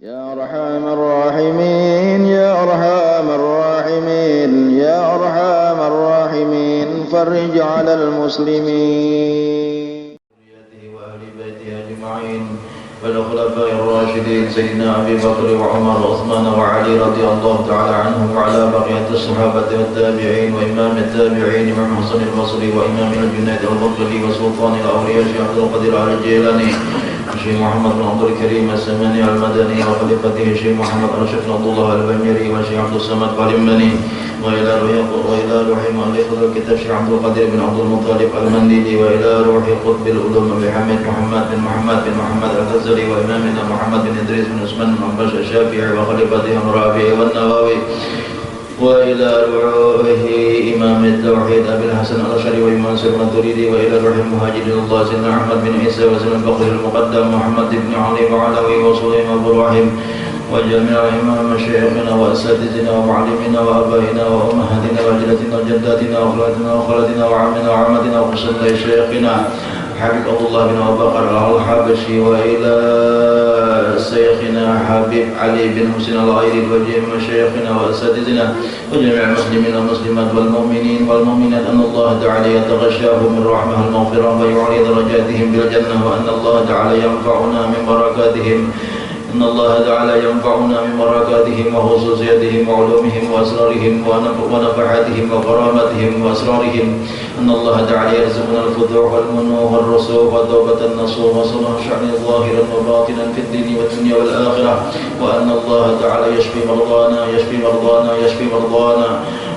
يا أرحم الراحمين يا أرحم الراحمين يا أرحم الراحمين فرج على المسلمين وأهل بيته أجمعين والخلفاء الراشدين سيدنا أبي بكر وعمر وعثمان وعلي رضي الله تعالى عنهم وعلى بقية الصحابة والتابعين وإمام التابعين إمام حسن البصري وإمام الجنيد البغدادي وسلطان الأولياء شيخ عبد القادر على الجيلاني الشيخ محمد بن عبد الكريم السمني المدني وخليفته الشيخ محمد رشيد بن عبد الله البنيري والشيخ عبد الصمد اليمني وإلى روح مؤلف الكتاب الشيخ عبد القادر بن عبد المطلب المنديلي وإلى روح قطب العلوم بحمد محمد بن محمد الغزالي وإمامنا محمد بن إدريس بن عثمان بن عباس الشافعي وخليفتهم الرافعي والنووي وإلى روح إمام التوحيد أبي الحسن الأشعري وإمام سلمان التريدي وإلى روح المهاجرين الله سيدنا أحمد بن عيسى وسيدنا البقر المقدم محمد بن علي وعلوي وسليمان بن إبراهيم وجميع إمام مشايخنا وأساتذتنا ومعلمنا وآبائنا وأمهاتنا وجدتنا وجداتنا وأخواتنا وخالتنا وعمنا وعمتنا وقصتنا شيخنا حبيب الله بن أبي بكر الحبشي وإلى شيخنا حبيب علي بن حسين الغيري وجميع مشايخنا وأساتذتنا وجميع المسلمين والمسلمات والمؤمنين والمؤمنات أن الله تعالى يتغشاهم من رحمه المغفرة ويعلي درجاتهم بالجنة وأن الله تعالى ينفعنا من بركاتهم إن الله تعالى ينفعنا من بركاتهم وخصوصياتهم وعلومهم وأسرارهم ونفحاتهم وكراماتهم وأسرارهم أن الله تعالى يرزقنا الفتوح والمنوح والرسوخ والتوبة النصوح وصلاح شأن ظاهرا وباطنا في الدين والدنيا والآخرة وأن الله تعالى يشفي مرضانا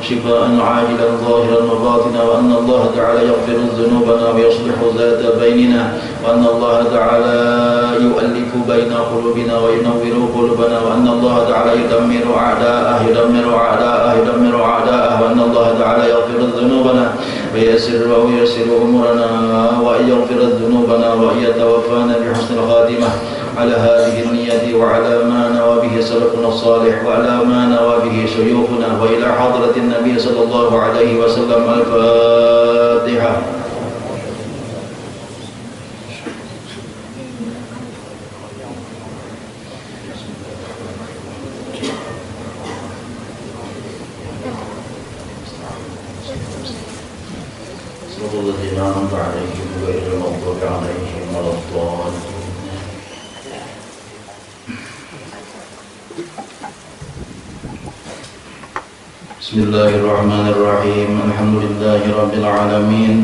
شفاء عاجلا ظاهرا وباطنا وأن الله تعالى يغفر ذنوبنا ويصلح ذات بيننا وأن الله تعالى يؤلف بين قلوبنا وينور قلوبنا وأن الله تعالى يدمر أعداءه وأن الله تعالى يغفر ذنوبنا ويسر أمورنا وأن يغفر ذنوبنا وأن يتوفانا بحسن الخاتمة على هذه النية وعلى ما نوى به سلفنا الصالح وعلى ما نوى به شيوخنا وإلى حضرة النبي صلى الله عليه وسلم. الفاتحة. صراط الذين أنعمت عليهم غير المغضوب عليهم ولا الضالين. بسم الله الرحمن الرحيم. الحمد لله رب العالمين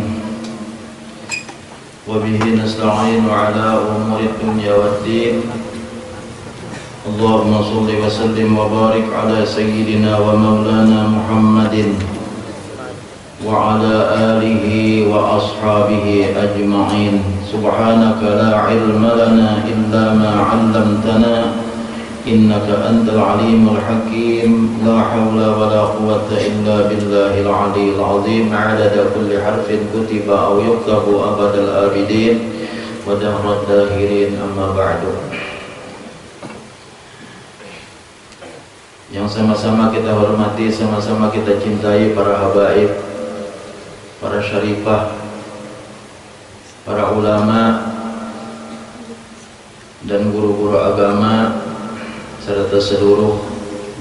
وبه نستعين على أمور الدنيا والدين. اللهم صل وسلم وبارك على سيدنا ومولانا محمد وعلى آله وأصحابه أجمعين. سبحانك لا علم لنا إلا ما علمتنا إنك أنت العليم الحكيم. لا حول ولا قوة إلا بالله العلي العظيم. عدد كل حرف كتب أو يكتب أبد الآبدين ودهر الداهرين. أما بعد. Yang sama-sama kita hormati, sama-sama kita cintai para habaib, para syarifah, para ulama dan guru-guru agama serta seluruh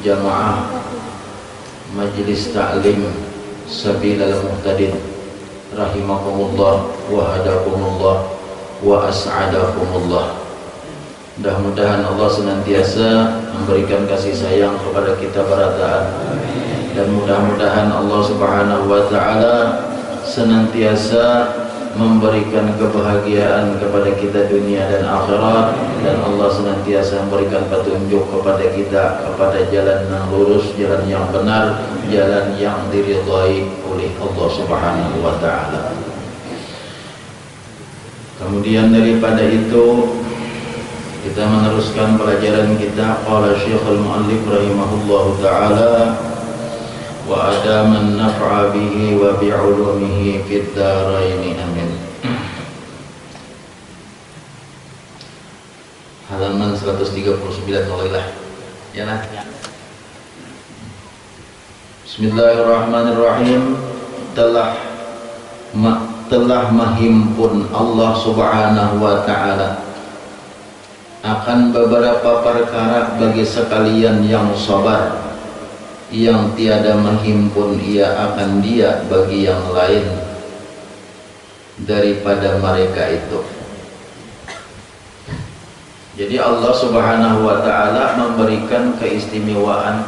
jamaah Majelis Ta'lim Sabilal Muhtadin rahimakumullah wa hadakumullah wa as'adakumullah. Mudah-mudahan Allah senantiasa memberikan kasih sayang kepada kita para taat, dan mudah-mudahan Allah Subhanahu wa taala senantiasa memberikan kebahagiaan kepada kita dunia dan akhirat, dan Allah senantiasa memberikan petunjuk kepada kita kepada jalan yang lurus, jalan yang benar, jalan yang diridhai oleh Allah Subhanahu wa taala. Kemudian daripada itu kita meneruskan pelajaran kita. Qala Syekhul Mu'allif rahimahullahu taala wa adaman naf'a bihi wa bi'ulumihi fid daraini amin. Halaman 139 mulailah ya nah. Bismillahirrahmanirrahim. Telah menghimpun Allah Subhanahu wa taala akan beberapa perkara bagi sekalian yang sabar, yang tiada menghimpun ia akan dia bagi yang lain daripada mereka itu. Jadi Allah Subhanahu wa ta'ala memberikan keistimewaan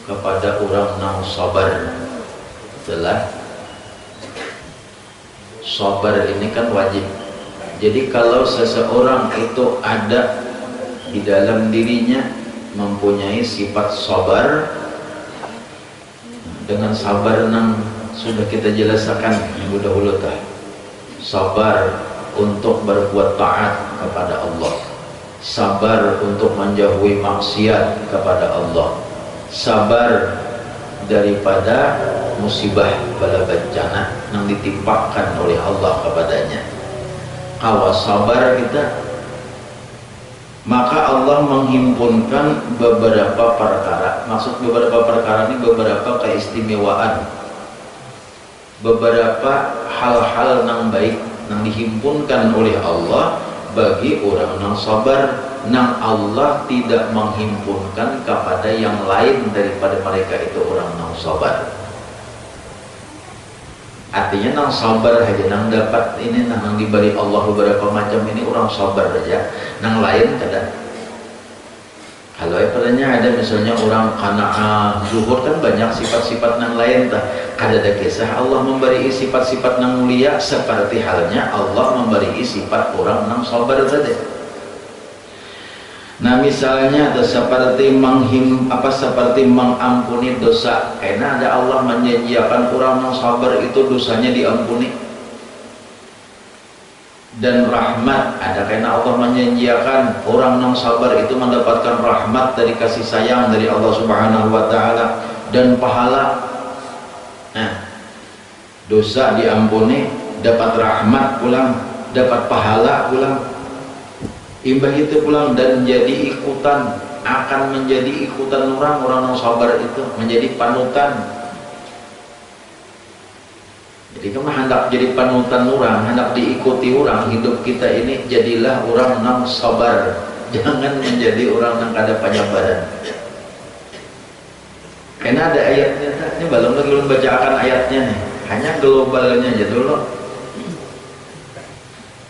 kepada orang yang sabar. Setelah sabar ini kan wajib. Jadi kalau seseorang itu ada di dalam dirinya mempunyai sifat sabar, dengan sabar yang sudah kita jelaskan yang dahulu tah, sabar untuk berbuat taat kepada Allah, sabar untuk menjauhi maksiat kepada Allah, sabar daripada musibah bala bencana yang ditimpakan oleh Allah kepadanya. Kalau sabar kita, maka Allah menghimpunkan beberapa perkara. Maksud beberapa perkara ini beberapa keistimewaan, beberapa hal-hal yang baik yang dihimpunkan oleh Allah bagi orang yang sabar, yang Allah tidak menghimpunkan kepada yang lain daripada mereka itu orang yang sabar. Artinya yang sabar aja, yang dapat ini, yang diberi Allah beberapa macam ini orang sabar aja, yang lain kadang. Kalau padanya ada misalnya orang qanaah zuhud, kan banyak sifat-sifat yang lain tah. Ada kisah Allah memberi sifat-sifat yang mulia seperti halnya Allah memberi sifat orang yang sabar tadi. Nah misalnya seperti seperti mengampuni dosa, karena ada Allah menjanjikan orang yang sabar itu dosanya diampuni. Dan rahmat, ada karena Allah menjanjikan orang yang sabar itu mendapatkan rahmat dari kasih sayang dari Allah Subhanahu wa ta'ala, dan pahala. Nah, dosa diampuni, dapat rahmat pulang, dapat pahala pulang, imbah itu pulang, dan jadi ikutan, akan menjadi ikutan orang yang sabar itu, menjadi panutan. Jadi kamu hendak jadi panutan orang, hendak diikuti orang, hidup kita ini jadilah orang yang sabar, jangan menjadi orang yang kada penyabaran. Karena ada ayatnya, ini belum bacakan ayatnya nih, hanya globalnya aja dulu,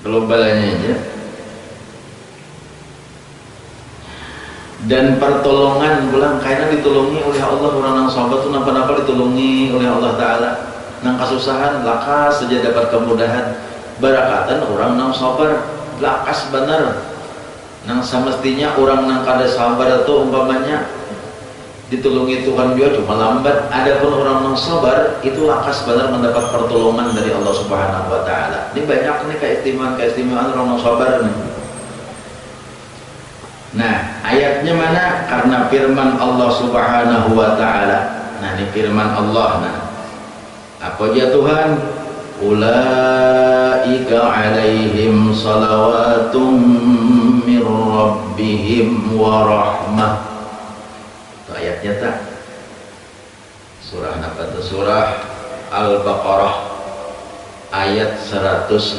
globalnya aja. Dan pertolongan pulang, karena ditolongi oleh Allah orang yang sabar itu napa-napa ditolongi oleh Allah Ta'ala. Nang kasusahan lakas saja dapat kemudahan, barakatan orang nang sabar lakas benar. Nang semestinya orang nang kada sabar itu umpamanya ditolongi Tuhan juga cuma lambat. Adapun orang nang sabar itu lakas benar mendapat pertolongan dari Allah Subhanahu wa ta'ala. Ini banyak nih keistimewaan orang nang sabar nih. Nah ayatnya mana? Karena firman Allah Subhanahu wa ta'ala. Nah ini firman Allah. Nah apa aja Tuhan? Ulaika alaihim salawatum min rabbihim wa rahmah. Itu ayatnya tak? Surah apa itu? Surah Al-Baqarah ayat 157.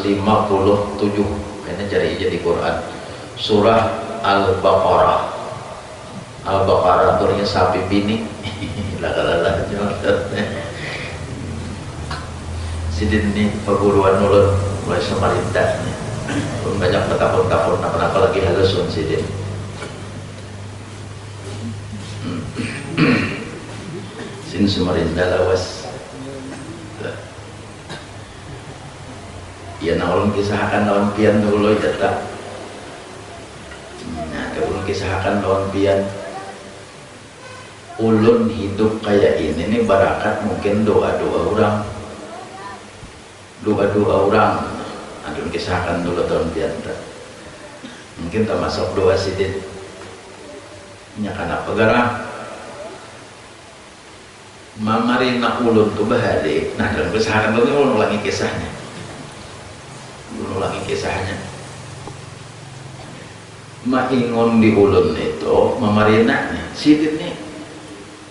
Kayaknya cari aja di Quran. Surah Al-Baqarah. Al-Baqarah turunnya sapi bini. Lala sidin ini perguruan ulun mulai Samarinda pun banyak bertahun-tahun apa lagi halusun sidin. Sin Samarinda lawas ya naulun kisahkan lawan pian dulu tetap. Nah ulun kisahkan lawan pian ulun hidup kayak ini barakat mungkin doa-doa orang, doa-doa orang. Aduh kisahkan dulu tahun biasa mungkin termasuk doa sidin nyakana pegarang mamarina ulun ke bahade. Nah dalam kisahkan dulu ulun ulangi kisahnya, maingon di ulun itu mamarina nih sidin nih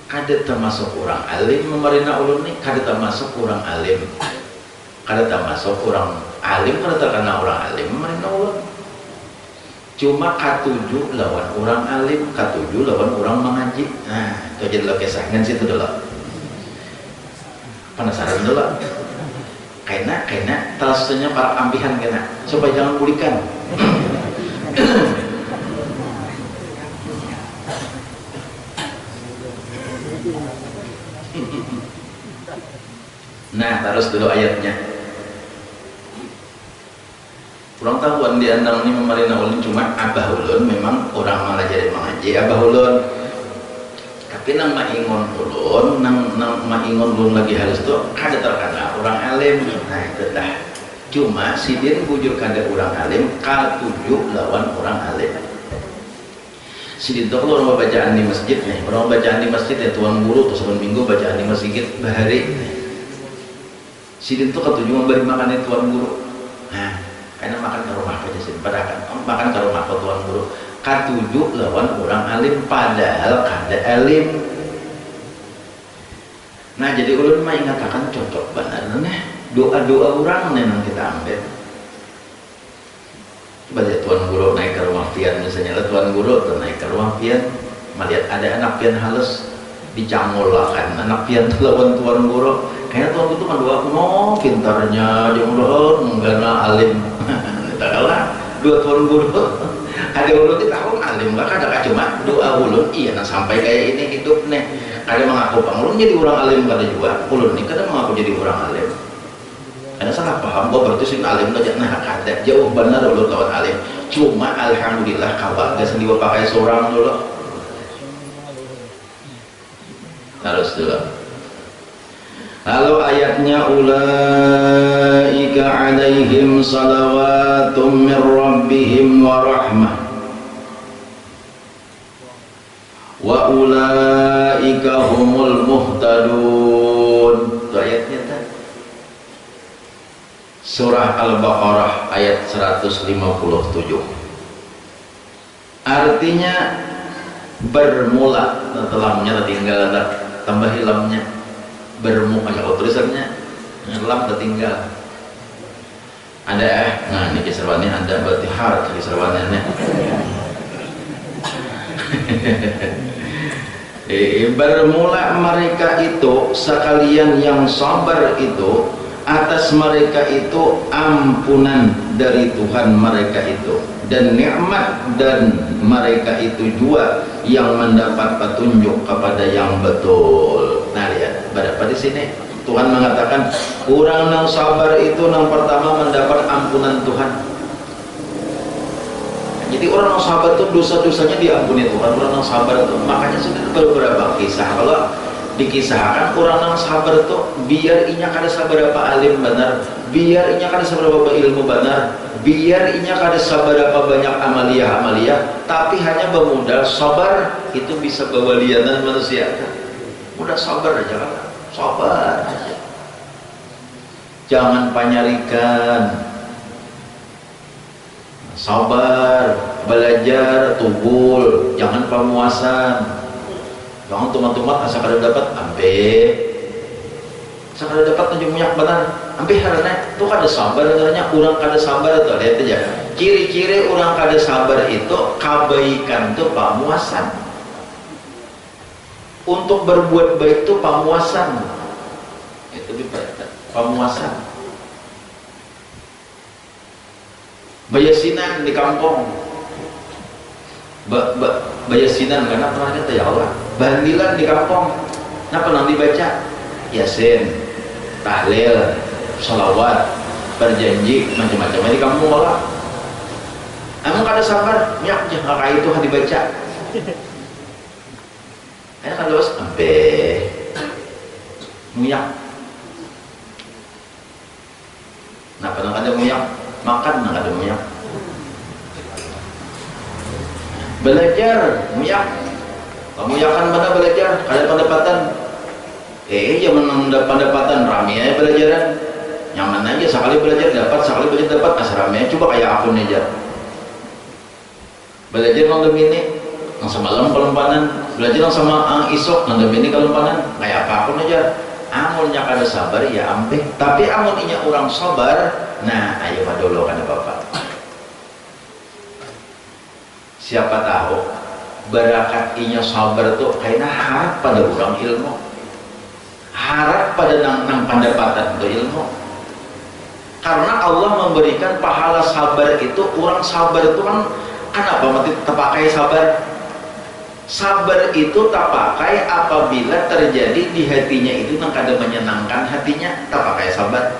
kada termasuk orang alim. Mamarina ulun nih kada termasuk orang alim, kada termasuk orang alim, kada terkena orang alim. Mereka ulun Cuma katujuh lawan orang alim, katujuh lawan orang mengaji. Nah itu aja dulu kisahkan situ dulu. Penasaran dulu. Kena talasnya para ambihan kena supaya jangan pulihkan. Nah terus dulu ayatnya. Kurang tahuan di andang ini memarina ulun cuma abah ulun memang orang malah jadi mengaji abah ulun. Tapi nang maingon ulun, nang maingon ulun lagi halus tuh kada terkenal orang alim. Nah itu dah. Cuma sidin bujur kada orang alim, katujuh lawan orang alim. Sidin tuh kalau orang bacaan di masjid nih, orang bacaan di masjid ya tuan guru tuh sebelum minggu bacaan di masjid bahari. Sidin tuh katujuh memberi makan tuan guru. Nah, karena makan ke rumah aja sih, padahal makan ke rumah tuan guru. Katujuh lawan orang alim padahal kada alim. Nah jadi ulun mah ingatakan cocok benar nih doa-doa orang nih yang kita ambil. Coba lihat tuan guru naik ke rumah pian misalnya tuan guru tuh naik ke rumah pian melihat ada anak pian halus dicangolakan anak pian lawan tuan guru kayaknya tuan guru tuh kan doa kuno pintarnya dia mudah enggak alim. Tak kalah dua tuan guru ada ulun di tahun alim gak ada cuma doa ulun iya nah sampai kayak ini hidup nih ada mengaku bang ulun jadi orang alim kada juga ulun ini kadang mengaku jadi orang alim ada salah paham bahwa berarti sing alim aja nah kada jauh benar ulun lawan alim cuma alhamdulillah kabar gak sendiri pakai seorang dulu harus dulu. Lalu ayatnya ulaika alaihim salawatum min rabbihim wa rahmah wa ulaika humul muhtadun. Itu ayatnya tadi. Surah Al-Baqarah ayat 157. Artinya bermula telamnya tinggal tambah lamnya bermuka kalau tulisannya lam tertinggal ada nah ini kisarwannya ada berarti har kisarwannya bermula mereka itu sekalian yang sabar itu atas mereka itu ampunan dari Tuhan mereka itu dan nikmat dan mereka itu juga yang mendapat petunjuk kepada yang betul. Nah lihat pada di sini Tuhan mengatakan orang yang sabar itu yang pertama mendapat ampunan Tuhan. Jadi orang yang sabar itu dosa-dosanya diampuni Tuhan. Orang yang sabar itu makanya sudah beberapa kisah kalau dikisahkan orang yang sabar itu biar inya kada sabarapa alim benar, biar inya kada sabarapa ilmu benar, biar inya kada sabarapa banyak amalia-amalia, tapi hanya bermodal sabar itu bisa bawa lianan manusia. Udah sabar aja kan, sabar aja. Jangan panyarikan. Sabar, belajar, tubul, jangan pamuasan. Jangan tumat-tumat asal kada dapat ampe. Asal kada dapat tunjuk minyak benar. Ampe harana itu kada sabar katanya orang kada sabar itu lihat aja. Ciri-ciri orang kada sabar itu kebaikan itu pamuasan. Untuk berbuat baik itu pamuasan. Itu diperhatikan, pamuasan. Bayasinan di kampung. Bayasinan karena pernah kata ya Allah bandilan di kampung nah pernah dibaca Yasin, tahlil, sholawat, berjanji macam-macam di kampung Allah emang kada sabar ya jangan kayak itu dibaca enak kan terus sampai muyak nah pernah ada muyak makan nah ada muyak belajar muyak kamu yakan mana belajar ada pendapatan jangan pendapatan rame aja belajaran nyaman aja sekali belajar dapat sekali belajar dapat asrame coba kayak akun aja belajar nang ini nang semalam kelempanan belajar nang sama isok nang ini kelempanan kayak apa akun aja amunnya kada sabar ya ampe tapi amunnya orang sabar nah ayo dulu kan bapak Siapa tahu barakat inya sabar tuh kayaknya harap pada orang ilmu, harap pada nang pendapatan itu ilmu. Karena Allah memberikan pahala sabar itu, orang sabar itu kan apa mati terpakai sabar. Sabar itu tak pakai apabila terjadi di hatinya itu nang kada menyenangkan hatinya, tak pakai sabar.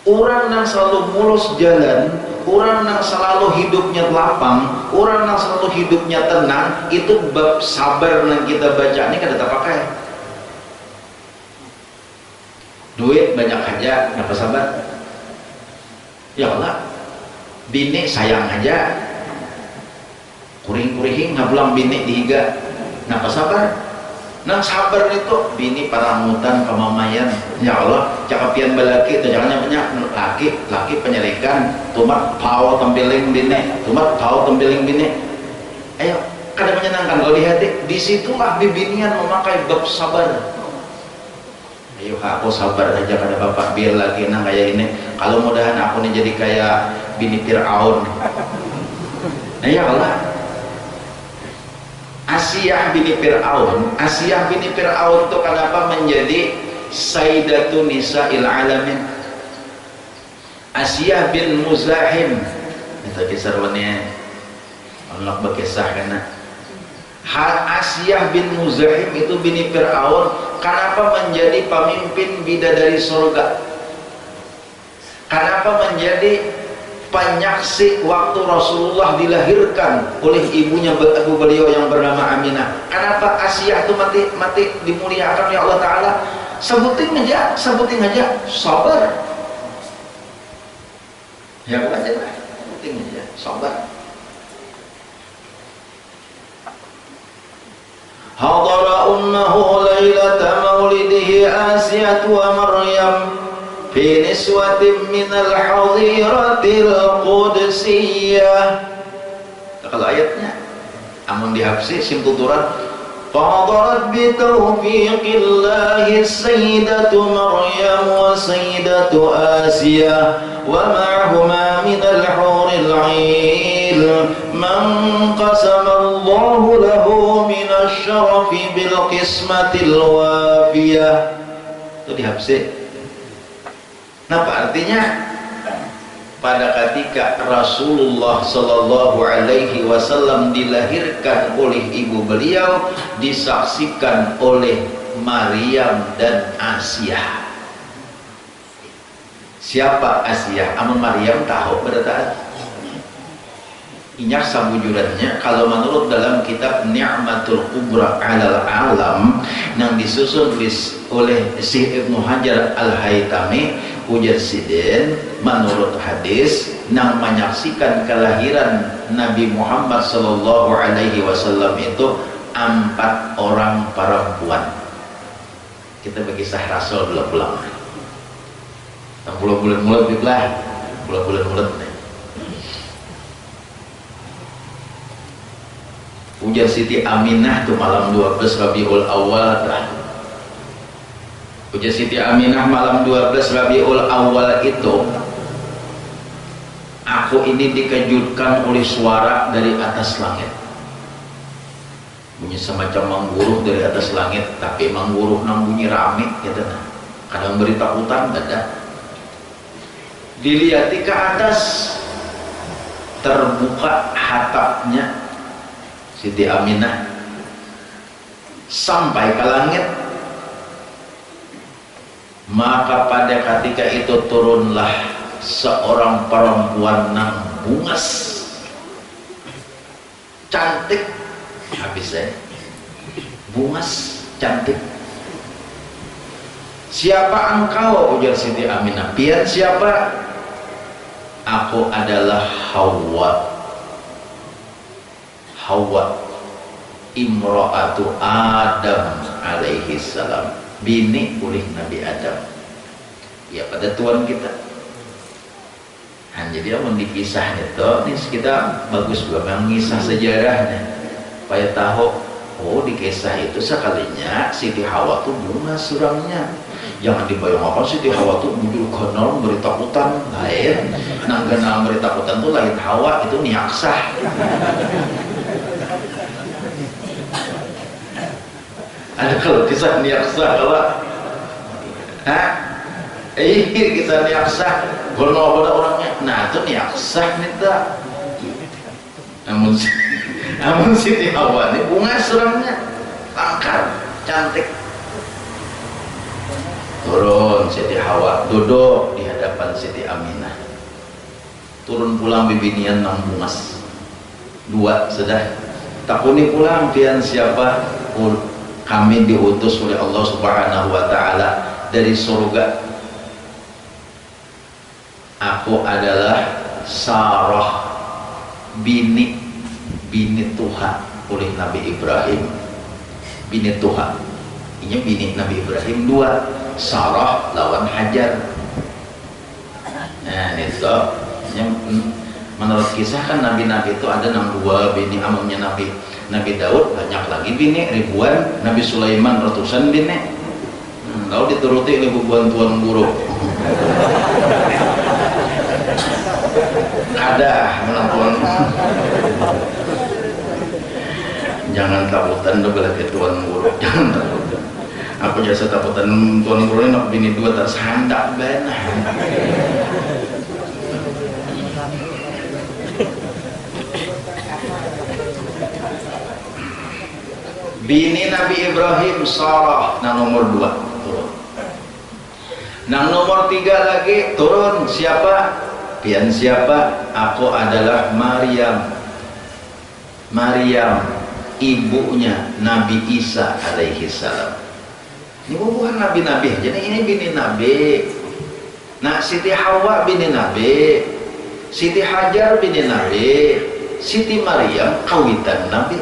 Orang yang selalu mulus jalan, orang yang selalu hidupnya lapang, orang yang selalu hidupnya tenang, itu bab sabar yang kita baca ini kada tak pakai. Duit banyak aja, kenapa sabar? Ya Allah, bini sayang aja, kuring-kuring ngabelang bini dihiga, kenapa sabar? Nang sabar itu bini paramutan kamamayan, ya Allah cakapian balaki itu jangan banyak laki penyelikan tumat pau tempiling bini, tumat pau tempiling bini. Ayo kada menyenangkan kalau di hati, disitulah bibinian memakai bab sabar. Ayo aku sabar aja kada bapak, biar lagi nang kayak ini, kalau mudahan aku nih jadi kayak bini Fir'aun. Nah ya Allah, Asiyah bini Fir'aun itu kenapa menjadi Sayyidatun Nisa'il Alamin? Asiyah bin Muzahim itu kisah wannya Allah berkisah karena Asiyah bin Muzahim itu bini Fir'aun kenapa menjadi pemimpin bidadari surga, kenapa menjadi penyaksi waktu Rasulullah dilahirkan oleh ibunya beliau yang bernama Aminah. Kenapa Asiyah itu mati dimuliakan ya Allah Ta'ala? Sebutin aja sabar. Ya aja lah, sebutin aja sabar. Hadara ummahu lailata maulidihi Asiyah wa Maryam fi niswatin minal hadiratil qudsiyah. Kalau ayatnya amun dihapsi sim tuturan fadarat bi taufiqillahi sayyidatu Maryam wa sayyidatu Asiyah wa ma'ahuma minal huril 'ain man qasama Allahu lahu minasy syarafi bil qismatil wafiyah. Itu dihapsi. Apa artinya? Pada ketika Rasulullah Sallallahu Alaihi Wasallam dilahirkan oleh ibu beliau, disaksikan oleh Maryam dan Asiyah. Siapa Asiyah? Amun Maryam tahu berarti inyak sabujurannya kalau menurut dalam kitab Ni'matul Kubra Alal Alam yang disusun oleh Syekh Ibnu Hajar Al-Haytami, ujar sidin menurut hadis yang menyaksikan kelahiran Nabi Muhammad Sallallahu Alaihi Wasallam itu 4 orang perempuan. Kita berkisah Rasul pulang-pulang 60 bulan mulut lah, bulan mulut nih. Ujar Siti Aminah tuh malam 12 Rabiul Awal dah. Ujar Siti Aminah malam 12 Rabiul Awal itu, aku ini dikejutkan oleh suara dari atas langit. Bunyi semacam mengguruh dari atas langit, tapi mengguruh nang bunyi rame gitu nah. Kadang beri takutan ada. Dilihat ke atas, terbuka hatapnya Siti Aminah sampai ke langit. Maka pada ketika itu turunlah seorang perempuan nang bungas, cantik, habisnya bungas, cantik. Siapa engkau? Ujar Siti Aminah. Pian siapa? Aku adalah Hawa, imro'atu Adam alaihi salam, bini oleh Nabi Adam. Ya pada Tuhan kita. Jadi amun dikisah itu, ini kita bagus juga mengisah sejarahnya, supaya tahu Oh, di kisah itu sekalinya Siti Hawa tuh bunga surangnya. Jangan dibayangkan Siti Hawa tuh bujur kenal beri takutan lain. Nang kenal beri takutan tuh lain Hawa, itu niaksah. Ada kalau kisah niaksah kalau kisah niaksah kalau pada orangnya, nah itu niaksah nih tak. Namun Siti Hawa ini bunga surangnya langkar, cantik. Turun Siti Hawa, duduk di hadapan Siti Aminah. Turun pulang bibinian nang bungas. Dua sudah. Takuni pulang pian siapa? Kami diutus oleh Allah Subhanahu wa taala dari surga. Aku adalah Sarah, bini Tuhan oleh Nabi Ibrahim. Bini Tuhan. Ini bini Nabi Ibrahim dua. Sarah lawan Hajar. Nah itu menurut kisah kan nabi-nabi itu ada 62 bini. Amamnya Nabi Daud banyak lagi bini, ribuan. Nabi Sulaiman ratusan bini. Lalu dituruti oleh ribuan tuan guru. Ada menentuan. Jangan takutan belah ke tuan guru, jangan takutan. Aku jasa takutan tuan guru ini nak bini dua tak sandak benar. Bini Nabi Ibrahim Sarah, nah nomor 2 turun. Nah nomor 3 lagi turun siapa? Pian siapa? Aku adalah Maryam. Maryam, ibunya Nabi Isa alaihi salam. Ini bukan nabi-nabi, jadi ini bini Nabi. Nah Siti Hawa bini Nabi, Siti Hajar bini Nabi, Siti Maryam kawitan Nabi.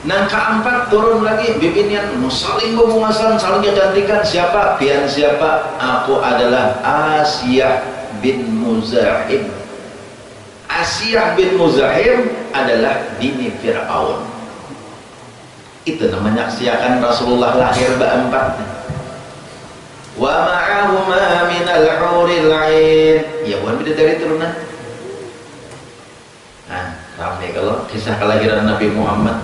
Nah keempat turun lagi bibinian saling bemungasan, saling kecantikan. Siapa? Pian siapa? Aku adalah Asiyah bin Muzahim. Asiyah bin Muzahim adalah bini Fir'aun. Itu namanya siakan Rasulullah lahir keempat. Wa ma'ahuma minal huril 'ain. Ya bukan bidadari turunan. Nah, ramai kalau kisah kelahiran Nabi Muhammad.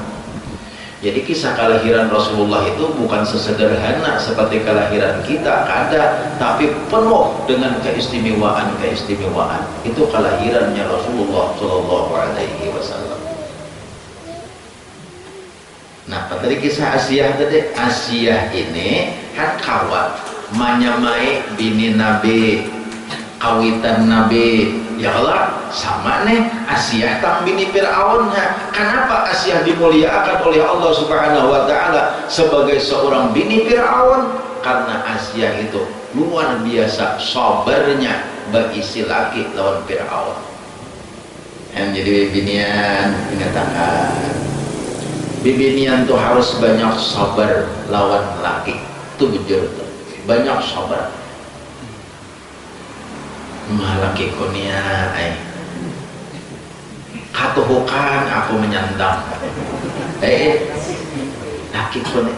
Jadi kisah kelahiran Rasulullah itu bukan sesederhana seperti kelahiran kita, ada, tapi penuh dengan keistimewaan. Itu kelahirannya Rasulullah Shallallahu Alaihi Wasallam. Nah, tadi kisah Asiyah tadi, Asiyah ini kan kawat, manyamai bini Nabi, kawitan Nabi. Ya Allah, sama nih Asiyah tang bini Fir'aun. Kenapa Asiyah dimuliakan oleh Allah Subhanahu wa taala sebagai seorang bini Fir'aun? Karena Asiyah itu luar biasa sabarnya berisi laki lawan Fir'aun. Yang jadi binian mengatakan bibinian tuh harus banyak sabar lawan laki. Itu bujur tuh. Banyak sabar. Malaki kunia katuhukan aku menyandang laki kunia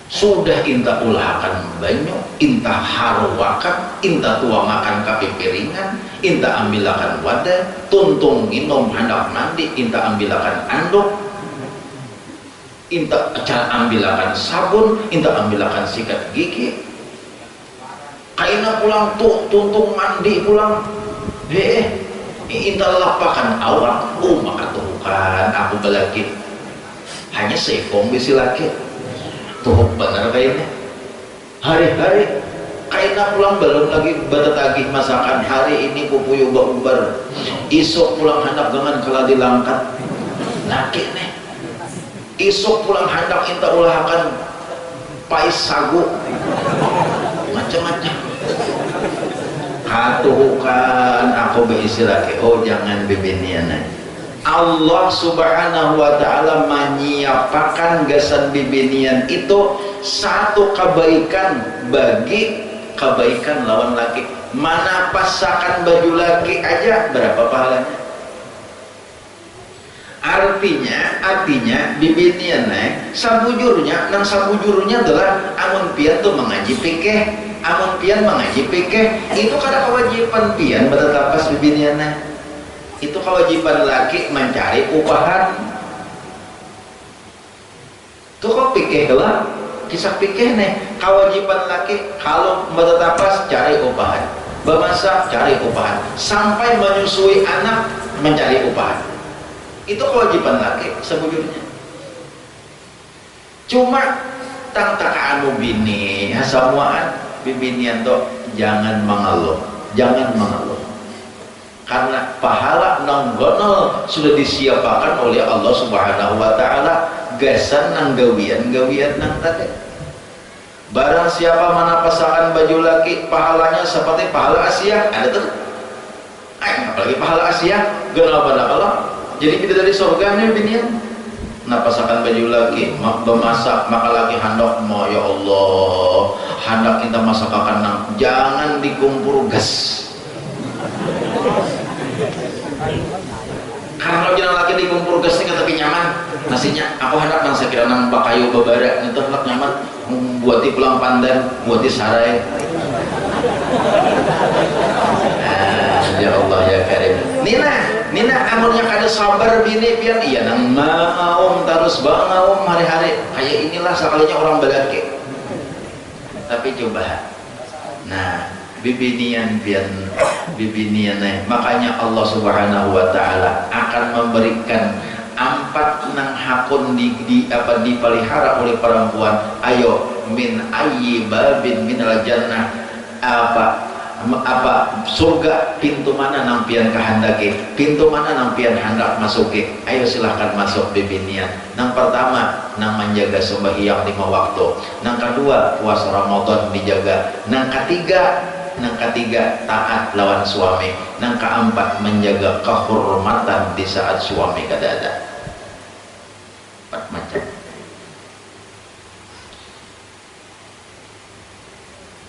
sudah inta ulahakan banyu, inta harwakan, inta tuangakan kapi piringan, inta ambilakan wadah, tuntung minum hendak mandi, inta ambilakan anduk, inta ambilakan sabun, inta ambilakan sikat gigi. Kaina pulang tuh tuntung mandi pulang inta lapakan awak maka tuhukan aku belaki hanya seifong bisi laki tuh benar kayaknya hari-hari kaina pulang belum lagi batatagih masakan hari ini pupuyu ubar isok pulang hendak dengan kala dilangkat laki nih isok pulang hendak inta ulahakan pais sagu macam-macam katuhukan aku berisi laki. Oh jangan bibinian. Allah Subhanahu wa ta'ala menyiapkan gasan bibinian itu satu kebaikan bagi kebaikan lawan laki. Mana pasakan baju laki aja berapa pahalanya? artinya bibinian sabujurnya adalah amun pian tuh mengaji fikih, amun pian mengaji fikih itu kada kewajiban pian bertetapas bibinian itu kewajiban laki mencari upahan tuh kok fikih lah kisah fikih kewajiban laki kalau bertetapas cari upahan, bermasak cari upahan, sampai menyusui anak mencari upahan, itu kewajiban laki sebujurnya. Cuma tang anu bini samuaan bibinian tuh jangan mengeluh karena pahala nonggonol sudah disiapkan oleh Allah Subhanahu wa ta'ala. Gasan nang gawian nang tadi barang siapa mana pasangan baju laki pahalanya seperti pahala Asia ada tuh apalagi pahala Asia kenapa Allah jadi kita dari surga nih binian nah pasangan baju laki memasak maka laki handok mau ya Allah hendak kita masak akan jangan dikumpul gas karena jangan laki dikumpul gas ini tapi nyaman nasinya aku hendak nang sekira nang bakayu babara itu hendak nyaman buati pulang pandan buati sarai ya Allah ya Karim Nina amunnya kada sabar bini pian iya nang maom terus bangaom hari-hari kayak inilah sekalinya orang balaki tapi coba nah bibinian makanya Allah Subhanahu wa ta'ala akan memberikan 4 nang hakun dipelihara oleh perempuan. Ayo min ayyi babin minal jannah apa surga pintu mana nang pian kehendaki, pintu mana nang pian hendak masuki, ayo silahkan masuk bibinian. Nang pertama nang menjaga sembahyang 5 waktu, nang kedua puasa Ramadan dijaga, nang ketiga taat lawan suami, nang keempat menjaga kehormatan di saat suami kada ada. 4 macam.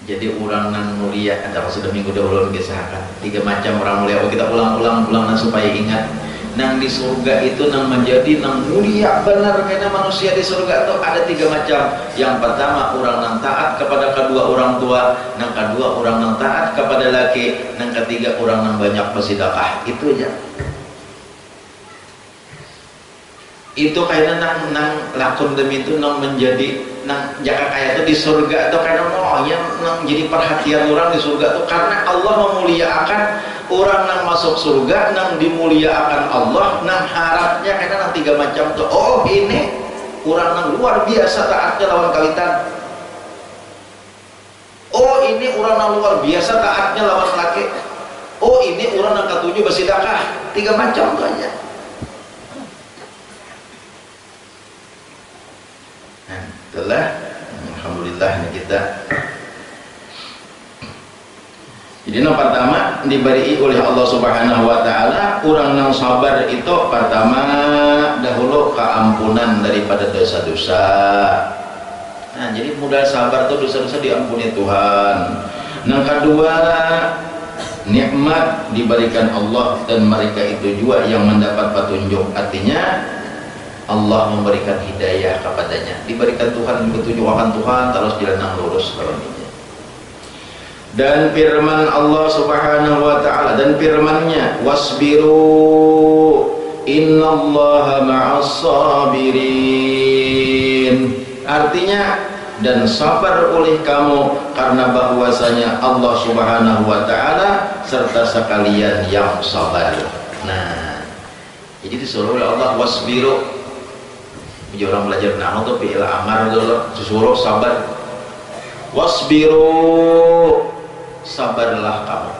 Jadi orang nan mulia ada sudah minggu dahulu kisahkan 3 macam orang mulia. Kita ulang supaya ingat nang di surga itu nang menjadi nang mulia benar karena manusia di surga itu ada 3 macam. Yang pertama orang nang taat kepada kedua orang tua, nang kedua orang nang taat kepada laki, nang ketiga orang nang banyak bersedekah. Itu aja. Itu kayaknya nang lakon demi itu nang menjadi nang jaka kaya itu di surga itu karena yang nang jadi perhatian orang di surga itu karena Allah memuliakan orang nang masuk surga nang dimuliakan Allah nang harapnya karena nang 3 macam tuh. Oh ini orang nang luar biasa taatnya lawan kawitan. Oh ini orang nang luar biasa taatnya lawan laki. Oh ini orang nang ketujuh bersedekah. 3 macam tuh aja. Itulah alhamdulillah kita. Jadi yang pertama diberi oleh Allah Subhanahu wa ta'ala orang yang sabar itu pertama dahulu keampunan daripada dosa-dosa. Nah jadi modal sabar itu dosa-dosa diampuni Tuhan. Yang kedua nikmat diberikan Allah dan mereka itu juga yang mendapat petunjuk, artinya Allah memberikan hidayah kepadanya, diberikan Tuhan petunjuk akan Tuhan terus jalan yang lurus kalau ini. Dan firman Allah Subhanahu wa ta'ala dan firman-Nya wasbiru innallaha ma'as sabirin, artinya dan sabar oleh kamu karena bahwasanya Allah Subhanahu wa ta'ala serta sekalian yang sabar. Nah jadi disuruh oleh Allah wasbiru. Jadi orang belajar nahu tuh fi'il amar dulu disuruh sabar. Wasbiru, sabarlah kamu.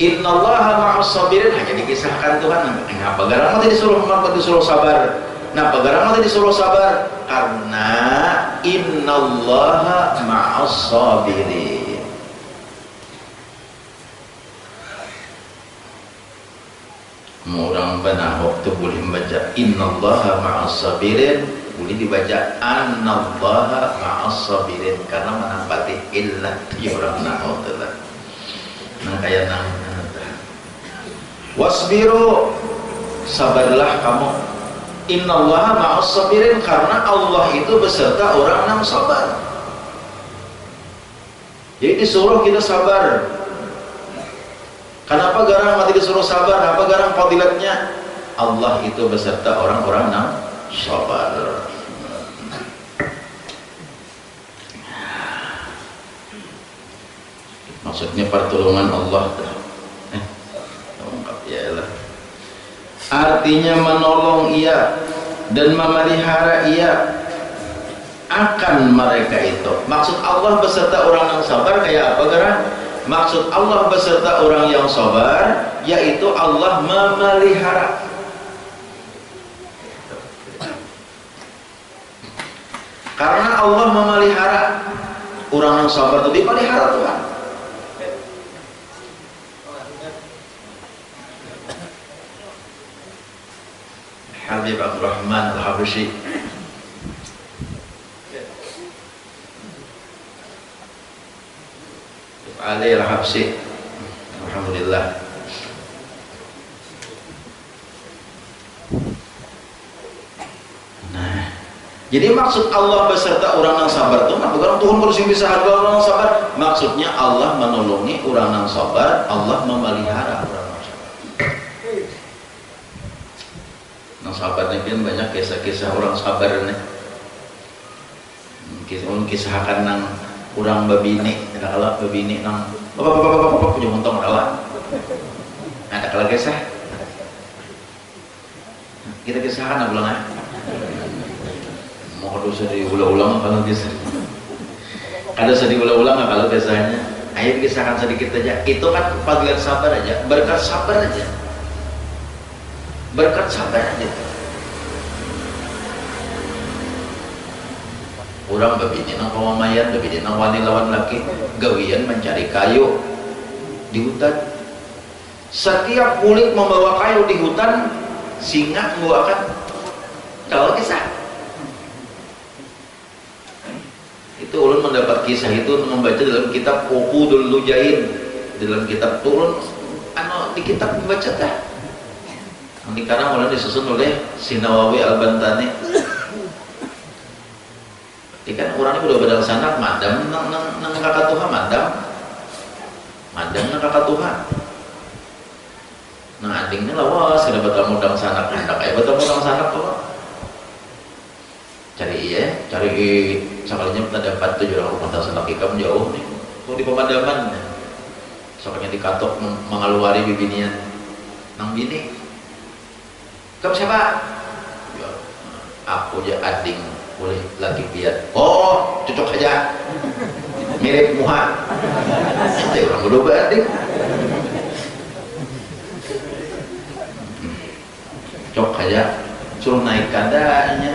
Innallaha ma'as sabirin, hanya dikisahkan Tuhan. Ngapa garang mati disuruh sabar? Nah, garang mati disuruh sabar karena innallaha ma'as sabirin. Orang benar waktu boleh membaca innallaha ma'as sabirin, boleh dibaca annallaha ma'as sabirin karena menempati illat di orang nahu telah. Nah kayak nang wasbiru sabarlah kamu. Innallaha ma'as sabirin, karena Allah itu beserta orang yang sabar. Jadi disuruh kita sabar. Kenapa garang mati disuruh sabar? Kenapa garang fadilatnya? Allah itu beserta orang-orang yang sabar. Maksudnya pertolongan Allah. Artinya menolong ia dan memelihara ia akan mereka itu. Maksud Allah beserta orang yang sabar kayak apa garang? Maksud Allah beserta orang yang sabar yaitu Allah memelihara. Karena Allah memelihara orang yang sabar itu dipelihara Tuhan. Habib Abdurrahman Al-Habsyi Ali Al-Habsyi, alhamdulillah. Nah, jadi maksud Allah beserta orang yang sabar itu, nah bukan Tuhan harus bisa harga orang yang sabar. Maksudnya Allah menolongi orang yang sabar, Allah memelihara orang yang sabar. Yang sabar ini kan banyak kisah-kisah orang sabar nih. Kisahkan nang orang babini, ada kalah babini nang bapak punya untung kalah. Ada kalah kisah. Kita kisahkan apa lah? Mau dosa diulang-ulang kalau kisah. Kalau sedih ulang-ulang kalau kisahnya. Ayo kisahkan sedikit aja. Itu kan fadilat sabar aja, berkat sabar aja. Berkat sabar aja. Orang babini nang pamamayan, babini nang wani lawan laki, gawian mencari kayu di hutan. Setiap kulit membawa kayu di hutan, singa membawakan. Tahu kisah? Itu ulun mendapat kisah itu membaca dalam kitab Uqudul Lujain, dalam kitab turun, di kitab membaca dah. Ini karena mulai disusun oleh Sinawawi Al-Bantani. Ikan orangnya udah badal sanad madam nang kakak Tuhan madam nang kakak Tuhan. Nah adingnya lawas sudah betul mudang sanak hendak kayak betul mudang sanak tuh. Cari sekalinya kita dapat tuh orang rumah sanak ikam jauh nih. Tuh di pemadaman. Soalnya dikatok mengeluari bibinian nang bini. Kamu siapa? Ya, aku aja ading, boleh lagi biar. Oh, cocok aja. Mirip muha. Itu orang berdua ading. Cocok aja. Suruh naik kadanya.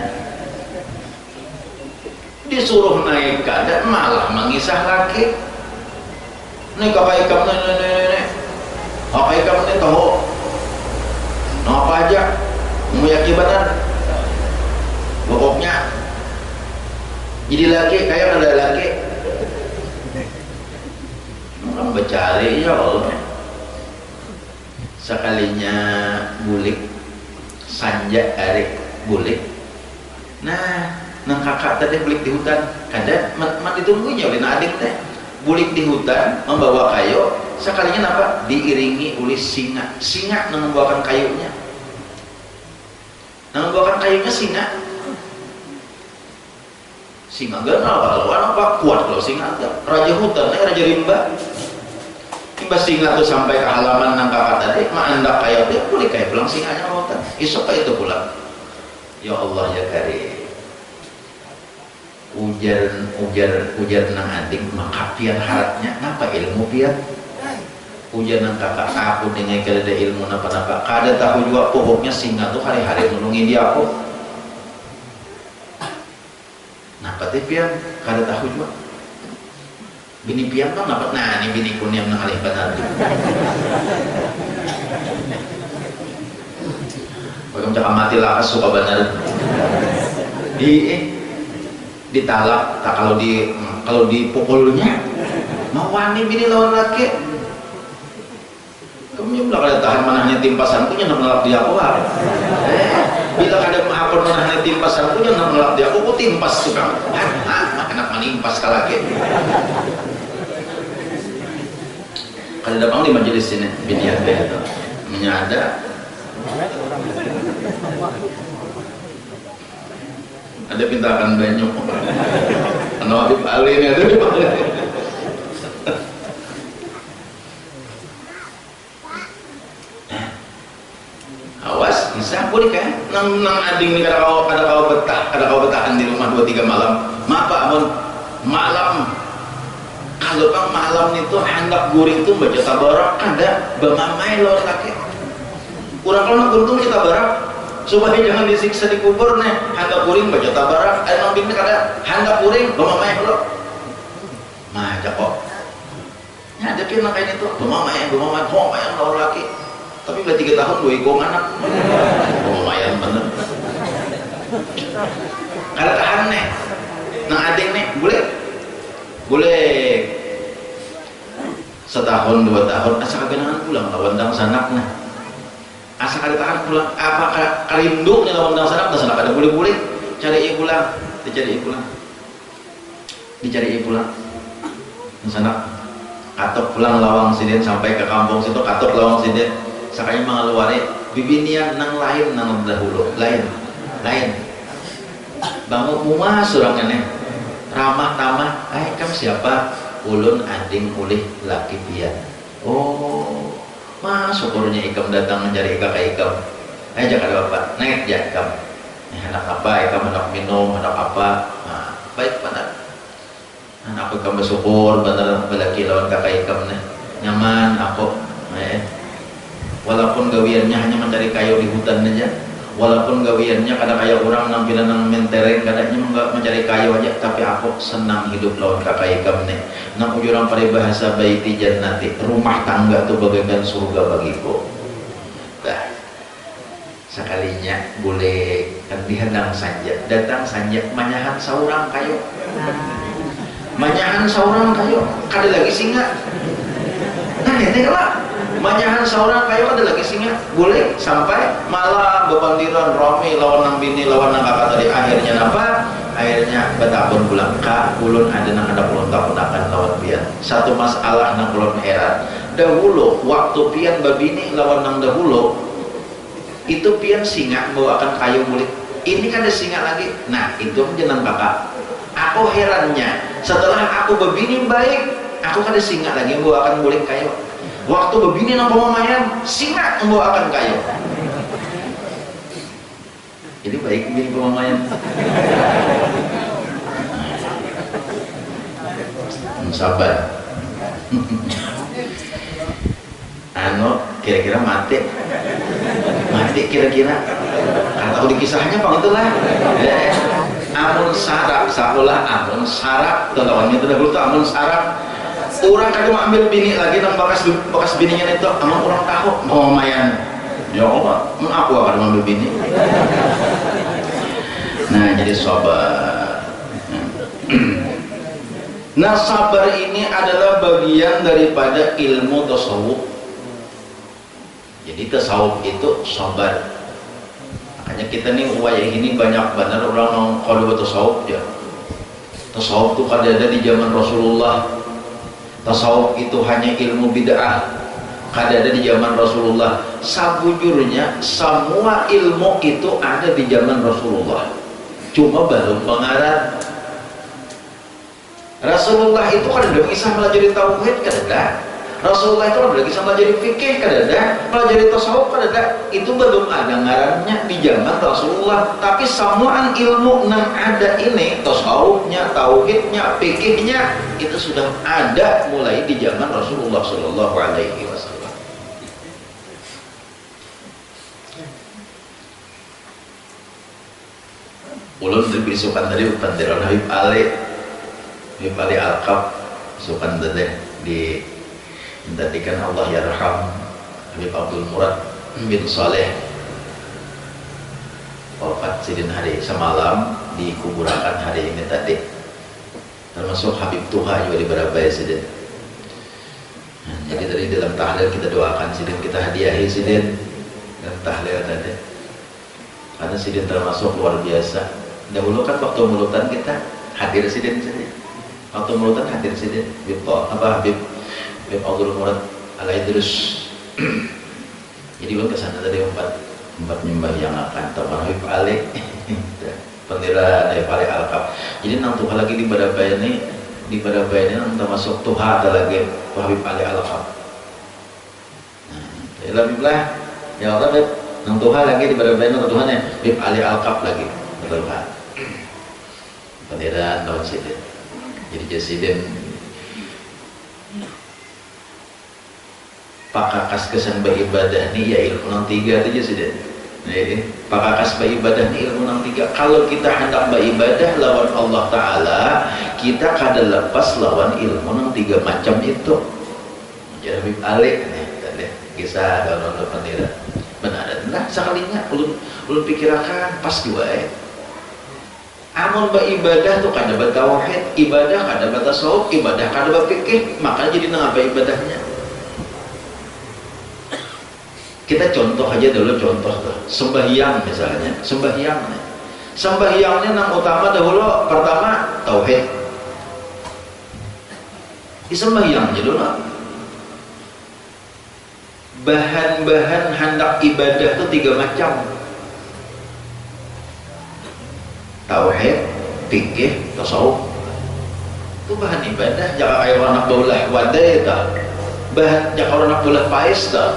Disuruh naik kada malah mengisah laki. Nih kakak ikam nih. Kakak ikam nih tahu. Nah apa aja? Mengakibatkan pokoknya jadi laki kayak ada laki orang bercari ya Allah sekalinya bulik sanja arek bulik. Nah nang kakak tadi bulik di hutan kada man ditunggunya oleh adik teh bulik di hutan membawa kayu sekalinya apa diiringi oleh singa nang membawakan kayunya. Nah, membawakan kayunya singa gak apa kuat kalau singa raja hutan, raja rimba singa tuh sampai ke halaman nang kakak tadi anda kayu dia boleh kayak pulang singanya hutan isok itu pulang. Ya Allah ya karim ujar nang adik maka pian harapnya apa ilmu pian ujar nang kakak aku dengan kada ilmu napa-napa kada tahu juga pokoknya singa tuh hari-hari nulungi dia aku. Napa teh pian kada tahu juga bini pian kan napa nah ini bini kunyam nang alih benar bagaimana cakap mati lakas suka benar ditalak tak kalau dipukulnya mau wani bini lawan laki bila kada tahan manahnya timpasanku nya ngelap dia aku bila kada mahapun manahnya timpasanku nya ngelap dia aku timpas tukang enak menimpas kalake kada datang di majelis ini biniah itu menyada ada pintakan banyak anu Habib Ali ini ada awas bisa boleh kan nang ading ni kada kau bertahan di rumah 2-3 malam apa amun malam kalau bang malam itu hendak guring tu baca tabarak kada bamamai lor laki kurang kalau nak untung kita barak supaya jangan disiksa di kubur nih hendak guring baca tabarak nambing ni kada hendak guring bamamai lor mah kok ya ada pun kayak itu bamamai lor laki tapi udah 3 tahun gue ikong anak lumayan bener kada tahan nih nang ading nih boleh setahun 2 tahun asa kagenangan pulang lawan dang sanak nah asa kada tahan pulang apa karindu nih lawan dang sanak da sanak ada boleh cari pulang dicari pulang sanak katok pulang lawang sidin sampai ke kampung situ katok lawang sidin sakanya mengeluari bibinian nang lain nang dahulu lain bangun rumah surang ini ramah tamah kamu siapa ulun ading ulih laki pian oh mas syukurnya ikam datang mencari ika ke ikam ajak ada bapak naik jak ikam anak apa ikam anak minum anak apa nah, baik benar anak ikam bersyukur benar belaki lawan kakak ikam nyaman aku walaupun gawiannya hanya mencari kayu di hutan aja walaupun gawiannya kadang kayak orang nampilan nang mentereng kadangnya mencari kayu aja tapi aku senang hidup lawan kakak ikam nih nang ujuran paribahasa baiti jannati rumah tangga tuh bagaikan surga bagiku dah sekalinya boleh kan dihadang saja datang saja manyahan saurang kayu kada lagi singa nah ini lah manyahan seorang kayu ada lagi singa boleh sampai malam bebandiran romi lawan nang bini lawan nang kakak tadi akhirnya betapun pulang kak ulun ada nang ada puluh tahun akan lawan pian satu masalah nang ulun heran dahulu waktu pian babini lawan nang dahulu itu pian singa bawakan kayu mulik ini kan ada singa lagi nah itu menjenang kakak aku herannya setelah aku babini baik aku kan ada singa lagi bawakan mulik kayu waktu begini nang pemamayan singa membawakan kayu jadi baik begini pemamayan sabar kira-kira mati kira-kira atau di kisahnya apa itulah amun sarap amun sarap lawannya itu dahulu tuh amun sarap orang kadang ambil bini lagi nang bekas bininya itu emang orang tahu mau mayan ya Allah aku akan ambil bini nah jadi sabar nah sabar ini adalah bagian daripada ilmu tasawuf jadi tasawuf itu sabar makanya kita nih wayah ini banyak benar orang kalau tasawuf ya tasawuf itu kada ada di zaman Rasulullah tasawuf itu hanya ilmu bid'ah kada ada di zaman Rasulullah sabujurnya semua ilmu itu ada di zaman Rasulullah cuma baru pengarang Rasulullah itu kan ada kisah melajari tauhid kada ada Rasulullah itu ada kisah melajari fikih kada ada melajari tasawuf kada ada itu belum ada ngarannya di zaman Rasulullah tapi semuaan ilmu yang ada ini tasawufnya tauhidnya fikihnya itu sudah ada mulai di zaman Rasulullah Shallallahu Alaihi Wasallam ulun dibisukan tadi pantiran Habib Ali Alkab sukan tadi di mendadikan Allah yarham Habib Abdul Murad bin Saleh wafat sidin hari semalam dikuburakan hari ini tadi termasuk Habib Tuha juga di Barabai sidin Jadi tadi dalam tahlil kita doakan Sidin, kita hadiahi Sidin dalam tahlil tadi, karena Sidin termasuk luar biasa. Dahulu kan waktu mulutan kita hadir Sidin saja, waktu mulutan hadir Sidin Habib Abdul Murad Al-Idrus. Jadi kan kesana tadi empat nyembah yang akan tahu Habib Ali pendera dari Pali Alkap. Jadi nang tuh lagi di Badabayani nang termasuk Tuhan ada lagi Habib Ali Alkap. Ya Alhamdulillah ya Allah Habib nang Tuhan lagi di Badabayani nang Tuhan ya Habib Ali Alkap lagi betul Pak pendera tahun Sidin. Jadi Sidin pakakas kesan beribadah nih ya ilmu nang tiga aja Sidin. Pakakas beribadah nih ilmu nang tiga. Kalau kita hendak beribadah lawan Allah Ta'ala, kita kada lepas lawan ilmu nang tiga macam itu. Jadi Habib Ali nih tadi kisah dalam pendera benar lah sekalinya ulun pikirakan pas juga amun beribadah tuh kada bertauhid, ibadah kada bertasawuf, ibadah kada berfikih, makanya jadi nang apa ibadahnya. Kita contoh aja dulu, contoh tuh sembahyang misalnya, sembahyangnya nang utama dahulu pertama tauhid. Di sembahyang aja dulu bahan-bahan hendak ibadah tuh tiga macam: tauhid, fikih, tasawuf. Itu bahan ibadah. Jangan kayak orang bolah wadai dah, bahan jangan orang bolah pais dah.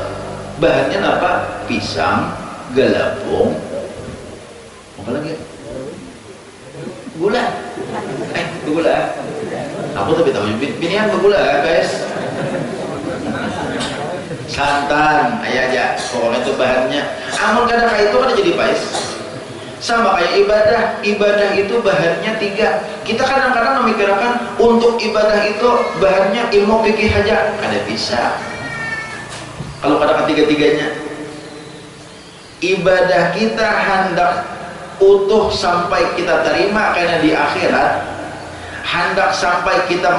Bahannya apa? Pisang, galapung, apa lagi? Gula. Gula. Aku tapi tahu binian bergula guys. Santan, aja. Pokoknya itu bahannya. Amun kadang kayak itu kan jadi pais. Sama kayak ibadah itu bahannya tiga. Kita kadang-kadang memikirkan untuk ibadah itu bahannya ilmu fikih aja, ada bisa. Kalau pada ketiga-tiganya ibadah kita hendak utuh sampai kita terima karena di akhirat, hendak sampai kita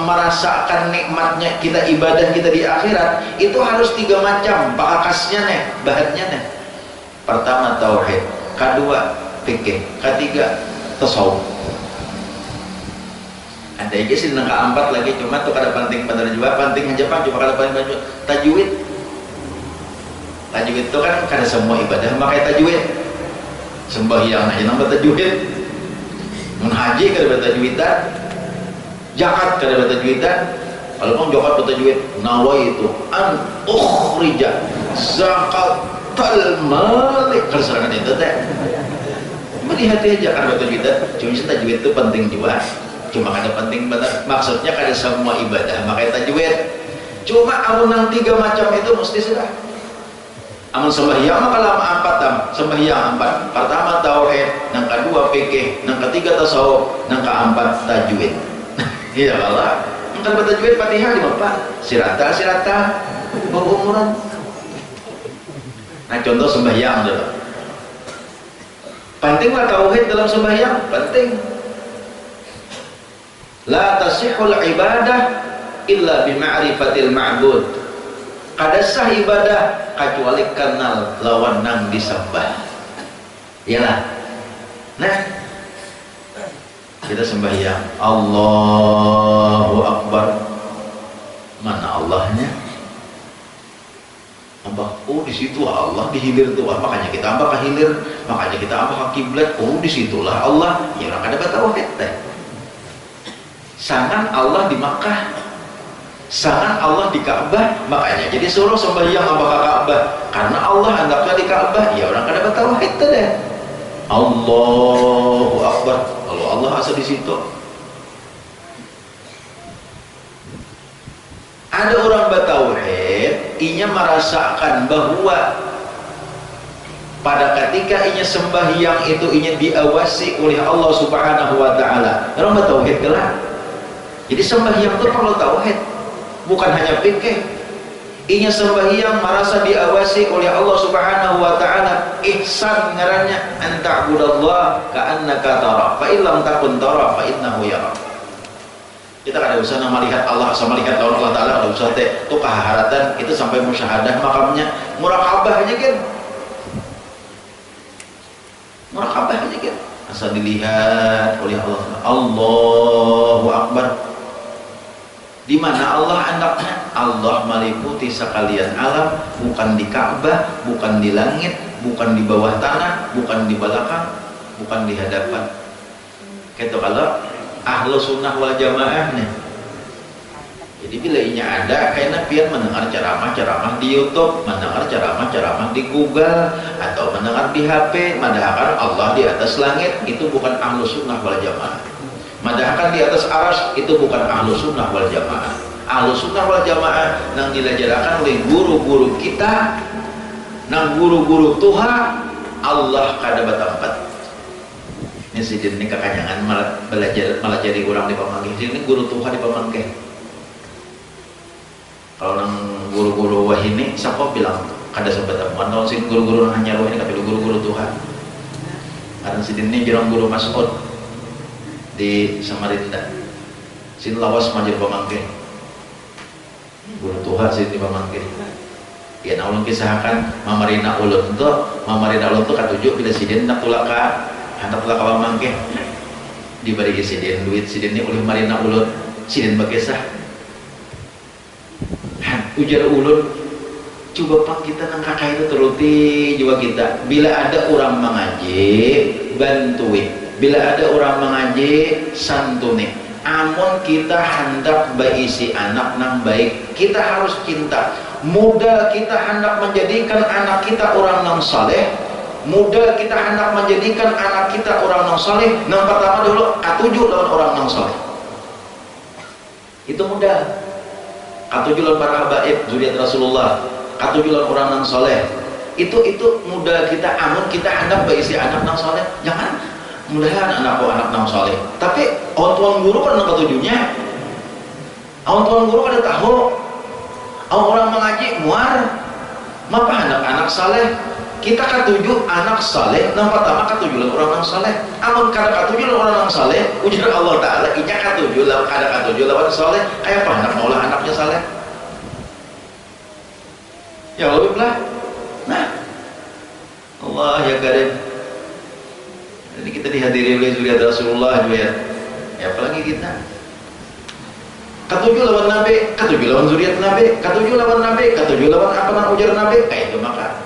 merasakan nikmatnya kita ibadah kita di akhirat, itu harus tiga macam pakakasnya nih, bahannya nih. Pertama tauhid, kedua fikih, ketiga tasawuf. Ada aja sih nang keempat lagi, cuma tuh kada penting bener juga, penting aja Pak, cuma kada penting baju tajwid. Tajwid itu kan kada semua ibadah pakai tajwid. Sembahyang aja nang tajwid. Mun haji kada bertajwidan, zakat kada bertajwidan. Kalau pun zakat bertajwid, nawaitu an ukhrija zakatal malik, kersaran itu teh. Melihat aja kan bertajwidan, cuma tajwid itu penting juga. Cuma kada penting benar, maksudnya kada semua ibadah pakai tajwid. Cuma amun nang tiga macam itu mesti sudah. Amun sembahyang maka lama empat sembahyang empat. Pertama tauhid, nang kedua fikih, nang ketiga tasawuf, nang keempat tajwid. Iya Allah. Nang kada tajwid Fatihah lima Pak. Sirata umuran. Nah contoh sembahyang dulu. Pentinglah tauhid dalam sembahyang, penting. La tasihul ibadah illa bima'rifatil ma'bud. Kada sah ibadah kecuali kenal lawan nang disembah. Iyalah. Nah, kita sembahyang Allahu Akbar. Mana Allahnya? Oh di situ Allah, di hilir tuh makanya kita ambak ke hilir, makanya kita ambak ke kiblat. Oh disitulah Allah. Ya orang kada bertauhid teh. Sangan Allah di Makkah, sangan Allah di Ka'bah, makanya jadi suruh sembahyang ambak ke Ka'bah karena Allah hendaknya di Ka'bah. Ya orang kada bertauhid teh. Allahu Akbar. Kalau Allah asal di situ. Ada orang bertauhid, inya merasakan bahwa pada ketika inya sembahyang itu inya diawasi oleh Allah Subhanahu wa taala. Orang bertauhid gelar. Jadi sembahyang itu perlu tauhid, bukan hanya fikih. Inya sembahyang merasa diawasi oleh Allah Subhanahu wa taala. Ihsan ngarannya, anta'budallah ka'annaka tara, fa illam takun tara fa innahu yara. Kita ada usaha melihat Allah sama melihat lawan Allah Ta'ala, ada usaha teh itu kaharatan itu sampai musyahadah makamnya, murakabah aja kan, murakabah aja kan, asal dilihat oleh Allah Ta'ala. Allahu Akbar. Di mana Allah anaknya? Allah meliputi sekalian alam, bukan di Ka'bah, bukan di langit, bukan di bawah tanah, bukan di belakang, bukan di hadapan. Gitu kalau ahlu sunnah wal jamaah nih. Jadi bila inya ada kayaknya pian mendengar ceramah-ceramah di YouTube, mendengar ceramah-ceramah di Google, atau mendengar di HP, madahkan Allah di atas langit, itu bukan ahlu sunnah wal jamaah. Madahkan di atas aras, itu bukan ahlu sunnah wal jamaah. Ahlu sunnah wal jamaah yang dilajarkan oleh guru-guru kita, nang guru-guru Tuhan Allah kada batampat. Ini sidin ini kekanyangan malah jadi orang di pamanggih. Ini guru Tuhan di pamanggih. Kalau nang guru-guru wah ini siapa bilang kada sempat temuan. Kalau si guru-guru nang hanya ini tapi guru-guru Tuhan. Karena sidin ini jirong guru Mas'ud di Samarinda. Sin lawas majir pamanggih. Guru Tuhan sidin di pamanggih. Ya na ulun kisahkan mamarina ulun tuh katujuk bila sidin nak tulaka hendak lah kalau mangke diberi sidin duit sidin ini oleh marina ulun sidin bakesah ujar ulun coba pang kita nang kakak itu teruti jiwa kita bila ada orang mengaji bantuin bila ada orang mengaji santuni amun kita hendak berisi anak nang baik kita harus cinta modal kita hendak menjadikan anak kita orang nang saleh modal kita hendak menjadikan anak kita orang nang saleh. Yang pertama dulu katuju lawan orang nang saleh. Itu modal. Katuju lawan para habaib zuriat Rasulullah. Katuju lawan orang nang saleh. Itu modal kita amun kita hendak berisi anak nang saleh. Jangan mudahan anak nang saleh. Tapi orang tuan guru kan nang katujunya. Orang tuan guru kada tahu. Orang mengaji muar. Mapa anak saleh. Kita katuju anak saleh, yang pertama katuju orang yang saleh. Amun kada katuju orang yang saleh, ujar Allah Ta'ala, inya katuju lawan kada katuju lawan saleh, kayak apa anak maulah anaknya saleh? Ya Allah belah. Nah, Allah ya karim. Jadi kita dihadiri oleh zuriat Rasulullah juga ya. Ya apalagi kita. Katuju lawan Nabi, katuju lawan zuriat Nabi, katuju lawan Nabi, katuju lawan apa nang ujar Nabi, kayak itu maka.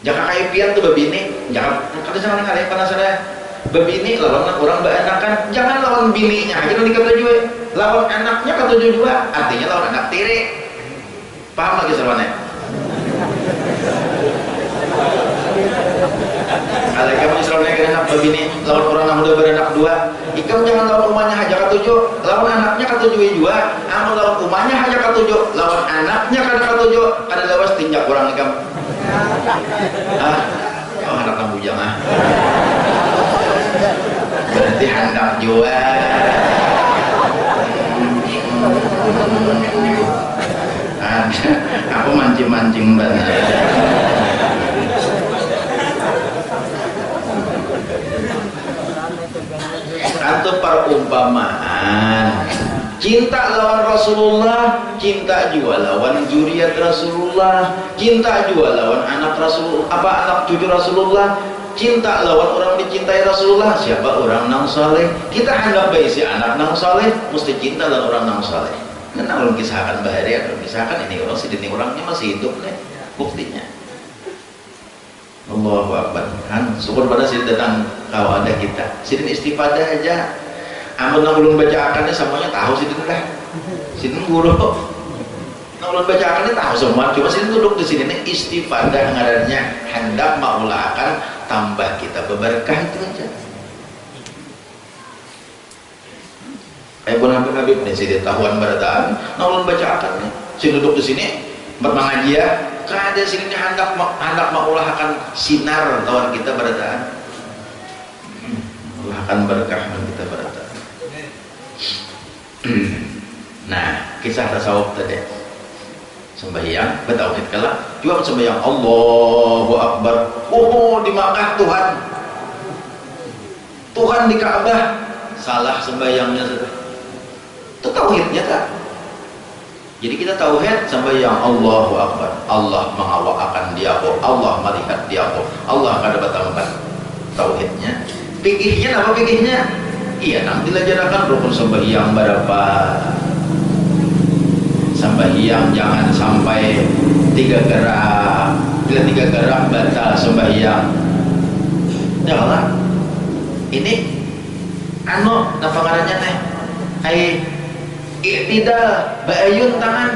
Jangan kayak pian tuh babini, jangan kada jangan ngalih penasaran. Babini lawan orang beanakan, jangan lawan bininya aja nanti kata juga. Lawan anaknya kata juga, artinya lawan anak tiri. Paham lagi sebenarnya? Kalau kamu Israelnya kena anak babini, lawan orang yang udah beranak dua, ikam jangan lawan rumahnya aja katuju, lawan anaknya katuju juga. Amun lawan rumahnya aja katuju, lawan anaknya kada katuju, kada lawas tinjak orang ikam. Oh anak kamu jangan berarti hendak jual aku mancing-mancing banget atau perumpamaan cinta lawan Rasulullah, cinta juga lawan zuriat Rasulullah, cinta juga lawan anak Rasul, anak cucu Rasulullah, cinta lawan orang dicintai Rasulullah. Siapa orang nang saleh? Kita hendak berisi anak nang saleh, mesti cinta lawan orang nang saleh. Kan kalau kisahkan bahari, kalau kisahkan ini orang sidini orangnya masih hidup nih, buktinya. Allahu Akbar. Kan syukur pada sidin datang kau ada kita, sidin istifadah aja. Amun nang ulun bacaakannya semuanya tahu sidin dah. Sidin guru. Nang ulun bacaakannya tahu semua, cuma sidin duduk di sini nih istifadah ngarannya hendak maulakan tambah kita berberkah itu aja. Kayak pun Habib nih sidin tahuan barataan, nang ulun bacaakannya. Sidin duduk di sini bermengaji ya, kada sidin hendak maulakan sinar lawan kita barataan. Maulakan berkah lawan kita barataan. Nah, kisah tasawuf tadi sembahyang bertauhid kala juga sembahyang Allahu Akbar. Oh di Makkah Tuhan di Ka'bah salah sembahyangnya itu tauhidnya tak. Jadi kita tauhid sembahyang Allahu Akbar, Allah mengawak akan dia, Allah melihat dia, Allah akan dapat tempat. Tauhidnya. Fikihnya apa fikihnya? Iya, nanti diajarkan rukun sembahyang berapa. Sembahyang jangan sampai 3 gerak. Bila 3 gerak batal sembahyang. Ya Allah. Ini apa ngarannya teh? Hai iktidal, ba'ayun tangan.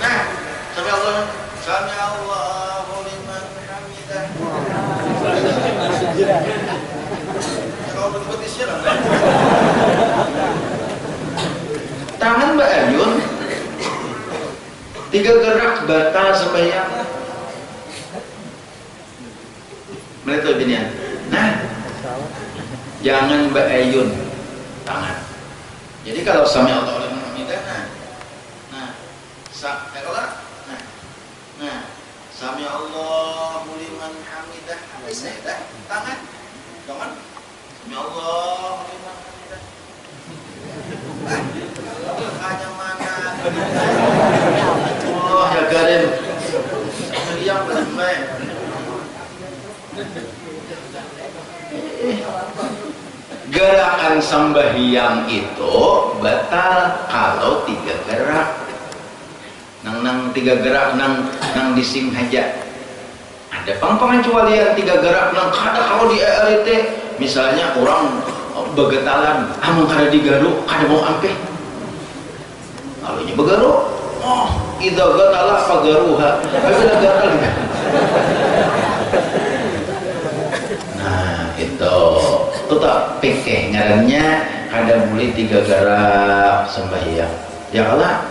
Nah, sampai Allah, sami Allahu liman hamidah. Tangan ba'ayun 3 gerak batal sembahyang. Menit lebihnya. Nah, jangan ba'ayun tangan. Jadi kalau sami Allahu liman hamidah, nah, sami Allahu liman hamidah, habis dah tangan, jangan sami Allahu liman hamidah. Hanya mana? Allah ya Karim. Yang benar. Gerakan sembahyang itu batal kalau 3 gerak. Nang 3 gerak nang dising haja. Ada pengecualian 3 gerak nang kada kalau di RT misalnya orang begetalan amang kada digaruk kada mau ampe. Kalau nya begaruk, oh idza gatala fagaruha. Ada gatal. Nah, itu tetap pikir ngarannya kada boleh 3 gerak sembahyang. Ya Allah,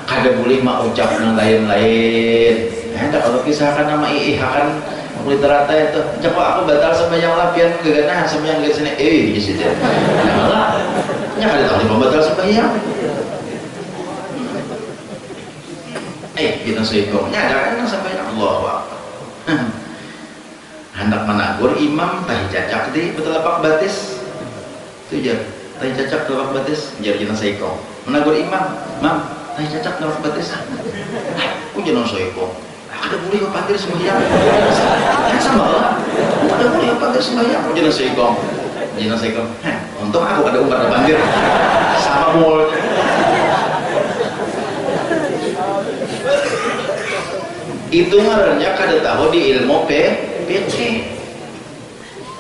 kada boleh mak ucap nang lain-lain. Nah, kalau kisahkan nama iihakan literata itu, coba aku batal sembahyang lapian gegana sembahyang ke sini gitu. Ya Allah, nya kada tahu pembatal sembahyang. Kita seikongnya ada kan sembahyang Allahu Akbar. Hendak menagur imam tahi cacak di betelapak batis itu aja tahi cacak betelapak batis jadi kita seikong menagur imam mam tahi cacak betelapak batis jangan seikong ada boleh pakai sembahyang sama lah ada boleh pakai sembahyang jangan seikong untung aku ada umar banjir sama mul itu ngarannya kada tahu di ilmu PC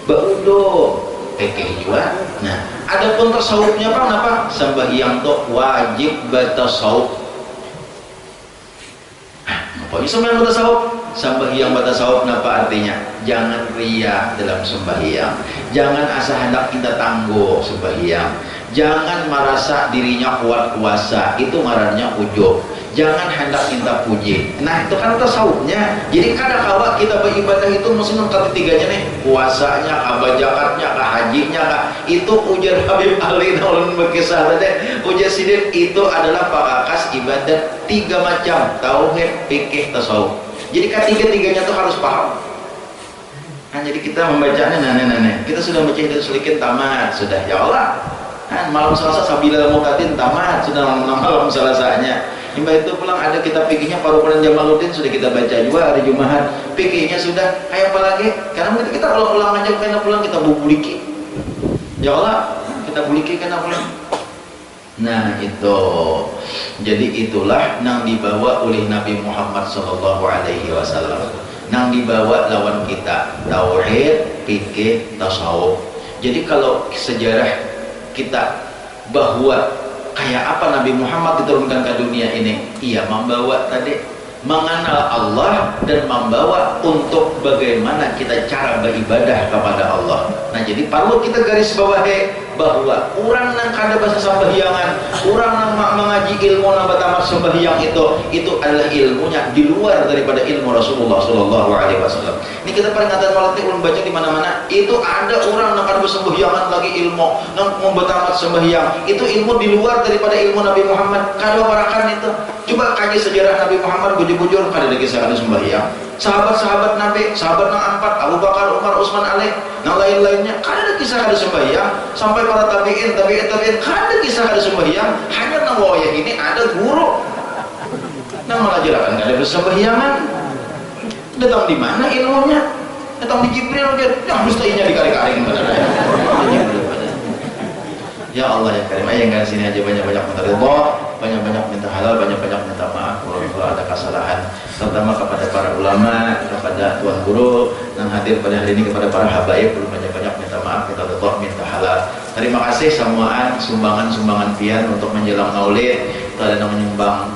baudo PK juga. Nah, adapun tasawufnya apa? Sembahyang tuh wajib bertasawuf. Apa itu sembahyang bertasawuf? Sembahyang bertasawuf apa artinya? Jangan riya dalam sembahyang. Jangan asa hendak kita tangguh sembahyang. Jangan merasa dirinya kuat kuasa. Itu ngarannya ujub. Jangan hendak minta puji. Nah itu kan tasawufnya. Jadi kadang-kala kita beribadah itu mesti nengkati 3-nya nih, puasanya, zakatnya, hajinya, itu ujar Habib Ali naulun berkisah tadi. Ujar sidin itu adalah pakakas ibadah 3 macam, tauhid, fikih, tasawuf. Jadi ketiga-tiganya itu harus paham. Nah jadi kita membacanya, kita sudah baca itu selikin tamat sudah ya Allah. Nah, malam Selasa sabila muqatin tamat sudah malam Selasanya. Hingga itu pulang ada kitab fikihnya Paruparan Jamaluddin sudah kita baca juga hari Jumat. Fikihnya sudah kayak apa lagi? Karena kita ulang-ulang aja karena pulang kita buliki. Ya Allah, kita buliki karena pulang. Nah itu. Jadi itulah yang dibawa oleh Nabi Muhammad SAW. Yang dibawa lawan kita tauhid, fikih, tasawuf. Jadi kalau sejarah kita bahwa kayak apa Nabi Muhammad diturunkan ke dunia ini, ia membawa tadi mengenal Allah dan membawa untuk bagaimana kita cara beribadah kepada Allah. Nah jadi perlu kita garis bawahi bahwa orang yang kada bahasa sembahyangan, orang yang mengaji ngaji ilmu nambah tamat sembahyang itu adalah ilmunya di luar daripada ilmu Rasulullah Shallallahu Alaihi Wasallam. Ini kita peringatan malam ulun baca di mana-mana. Itu ada orang yang akan bersembahyangan lagi ilmu, nang mau tamat sembahyang. Itu ilmu di luar daripada ilmu Nabi Muhammad. Kada barakan itu. Coba kaji sejarah Nabi Muhammad bujur-bujur kada lagi sekali sembahyang. Sahabat-sahabat Nabi, sahabat nang empat, Abu Bakar, Umar, Utsman, Ali, nang lain-lainnya, kada ada kisah kada sembahyang. Sampai para tabiin, kada kisah kada sembahyang. Hanya nang wayah ini ada guru, nang mengajarkan kada bersembahyangan. Datang di mana ilmunya? Datang di Jibril, yang mestinya dikari-kari benar. Ya Allah ya Karim, yang kan sini aja banyak-banyak minta ridha, banyak-banyak minta halal, banyak-banyak minta maaf kalau ada kesalahan, terutama kepada para ulama, kepada tuan guru yang hadir pada hari ini, kepada para habaib, perlu banyak-banyak minta maaf, minta ridha, minta halal. Terima kasih semuaan sumbangan-sumbangan pian untuk menjelang Maulid. Itu ada yang menyumbang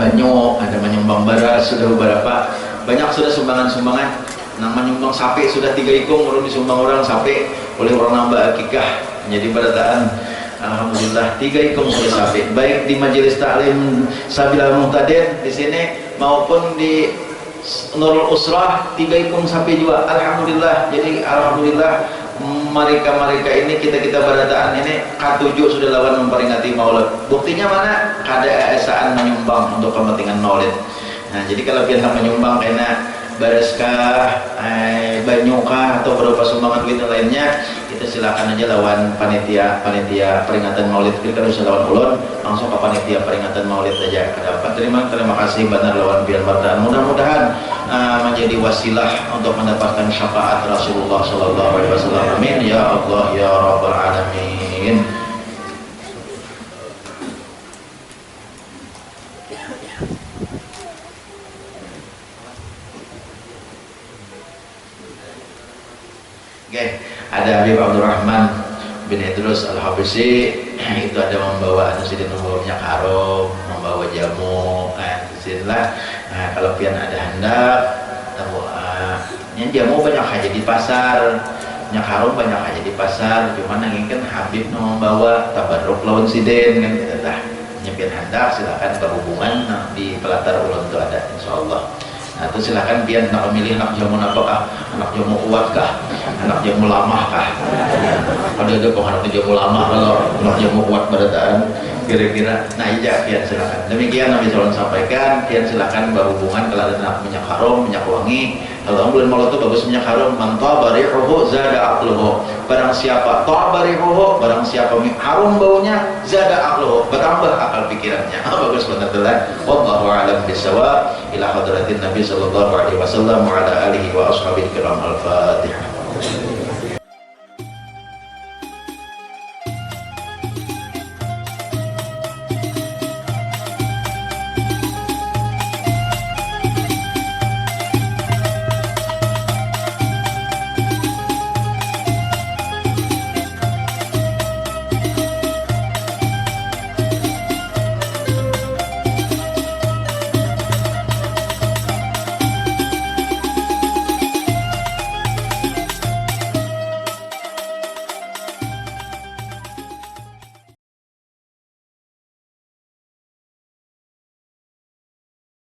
banyak, ada menyumbang beras, sudah beberapa, banyak sudah sumbangan-sumbangan. Nang menyumbang sapi sudah 3 ikung, baru disumbang orang sapi oleh orang nambah akikah. Jadi barataan alhamdulillah 3 ikung sudah sapi, baik di majelis taklim Sabilal Muhtadin di sini maupun di Nurul Usrah 3 ikung sapi juga alhamdulillah. Jadi alhamdulillah mereka ini kita barataan ini K7 sudah lawan memperingati Maulid. Buktinya mana? Kada esaan menyumbang untuk kepentingan Maulid. Nah, jadi kalau pihak menyumbang karena baraskah, banyukah atau beberapa sumbangan duit lainnya, kita silakan aja lawan panitia peringatan Maulid. Kita bisa lawan ulun langsung ke panitia peringatan Maulid aja. Terima kasih benar lawan biar bardaan. Mudah-mudahan menjadi wasilah untuk mendapatkan syafaat Rasulullah Sallallahu Alaihi Wasallam. Amin ya Allah ya Rabbal Alamin. Ada Habib Abdurrahman bin Idrus Al-Habsyi, itu ada membawa membawa minyak harum, membawa jamu, disinilah. Kalau pian ada hendak, yang jamu banyak aja di pasar, minyak harum banyak aja di pasar. Cuman yang kan Habib membawa tabarruk lawan siden kan kita dah. Pian hendak silakan berhubungan di pelatar ulun itu ada insyaallah. Nah itu silahkan pian nak memilih anak jamu apakah, anak jamu kuat kah, anak jamu lama kah. Ada kok anak jamu lama, kalau anak jamu kuat berataan kira-kira. Nah iya pian silahkan. Demikian Nabi SAW sampaikan, pian silahkan berhubungan kalau ada anak minyak harum, minyak wangi. Kalau bulan Maulid itu bagus minyak harum. Man tabarihuhu zada aqluhu. Barang siapa tabarihuhu, barang siapa harum baunya, zada aqluhu, bertambah akal pikirannya. Bagus benar. Wallahu a'lam bishawab. Ila hadratin Nabi sallallahu alaihi wasallam wa ala alihi wa ashabihi kiram. Al-Fatihah.